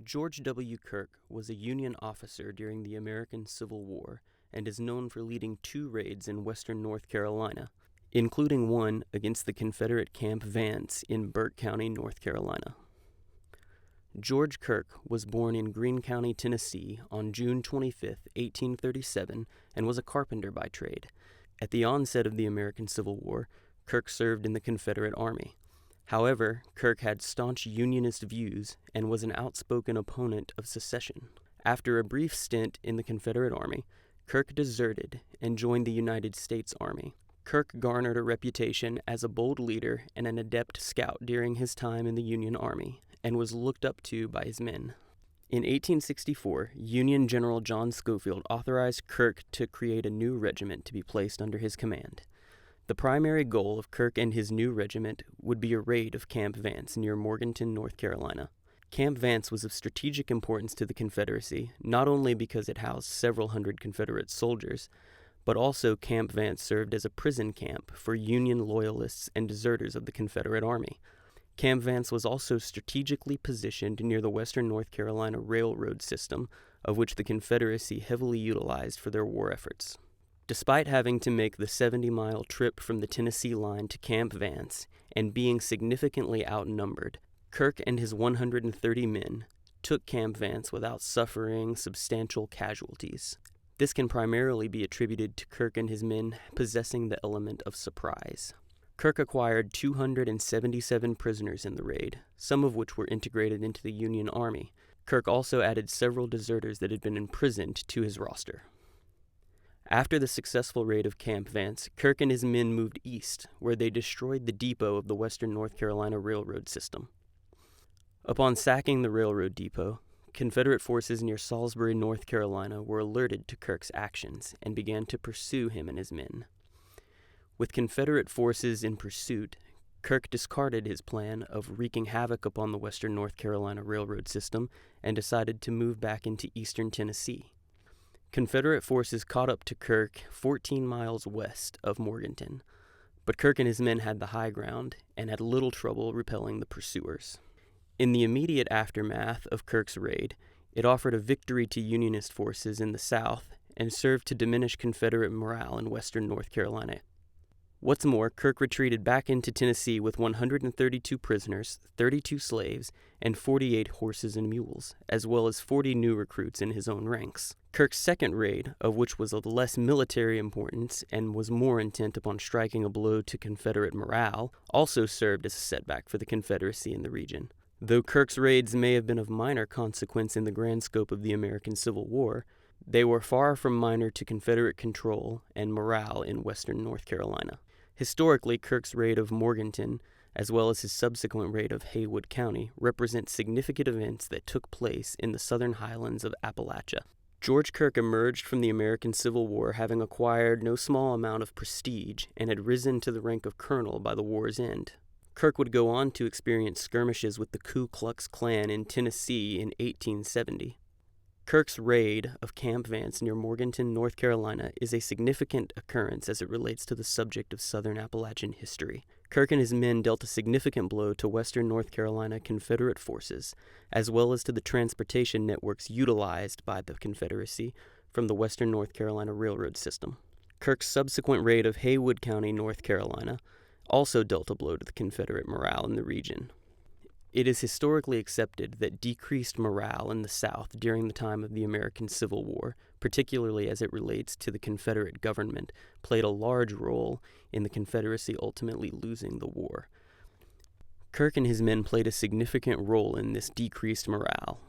George W. Kirk was a Union officer during the American Civil War and is known for leading 2 raids in western North Carolina, including one against the Confederate Camp Vance in Burke County, North Carolina. George Kirk was born in Greene County, Tennessee on June 25, 1837, and was a carpenter by trade. At the onset of the American Civil War, Kirk served in the Confederate Army. However, Kirk had staunch Unionist views and was an outspoken opponent of secession. After a brief stint in the Confederate Army, Kirk deserted and joined the United States Army. Kirk garnered a reputation as a bold leader and an adept scout during his time in the Union Army, and was looked up to by his men. In 1864, Union General John Schofield authorized Kirk to create a new regiment to be placed under his command. The primary goal of Kirk and his new regiment would be a raid of Camp Vance near Morganton, North Carolina. Camp Vance was of strategic importance to the Confederacy, not only because it housed several hundred Confederate soldiers, but also Camp Vance served as a prison camp for Union loyalists and deserters of the Confederate Army. Camp Vance was also strategically positioned near the western North Carolina railroad system, of which the Confederacy heavily utilized for their war efforts. Despite having to make the 70-mile trip from the Tennessee line to Camp Vance and being significantly outnumbered, Kirk and his 130 men took Camp Vance without suffering substantial casualties. This can primarily be attributed to Kirk and his men possessing the element of surprise. Kirk acquired 277 prisoners in the raid, some of which were integrated into the Union Army. Kirk also added several deserters that had been imprisoned to his roster. After the successful raid of Camp Vance, Kirk and his men moved east, where they destroyed the depot of the western North Carolina railroad system. Upon sacking the railroad depot, Confederate forces near Salisbury, North Carolina were alerted to Kirk's actions and began to pursue him and his men. With Confederate forces in pursuit, Kirk discarded his plan of wreaking havoc upon the western North Carolina railroad system and decided to move back into eastern Tennessee. Confederate forces caught up to Kirk 14 miles west of Morganton, but Kirk and his men had the high ground and had little trouble repelling the pursuers. In the immediate aftermath of Kirk's raid, it offered a victory to Unionist forces in the South and served to diminish Confederate morale in western North Carolina. What's more, Kirk retreated back into Tennessee with 132 prisoners, 32 slaves, and 48 horses and mules, as well as 40 new recruits in his own ranks. Kirk's second raid, of which was of less military importance and was more intent upon striking a blow to Confederate morale, also served as a setback for the Confederacy in the region. Though Kirk's raids may have been of minor consequence in the grand scope of the American Civil War, they were far from minor to Confederate control and morale in western North Carolina. Historically, Kirk's raid of Morganton, as well as his subsequent raid of Haywood County, represent significant events that took place in the southern highlands of Appalachia. George Kirk emerged from the American Civil War having acquired no small amount of prestige and had risen to the rank of colonel by the war's end. Kirk would go on to experience skirmishes with the Ku Klux Klan in Tennessee in 1870. Kirk's raid of Camp Vance near Morganton, North Carolina, is a significant occurrence as it relates to the subject of Southern Appalachian history. Kirk and his men dealt a significant blow to western North Carolina Confederate forces, as well as to the transportation networks utilized by the Confederacy from the western North Carolina railroad system. Kirk's subsequent raid of Haywood County, North Carolina, also dealt a blow to the Confederate morale in the region. It is historically accepted that decreased morale in the South during the time of the American Civil War, particularly as it relates to the Confederate government, played a large role in the Confederacy ultimately losing the war. Kirk and his men played a significant role in this decreased morale.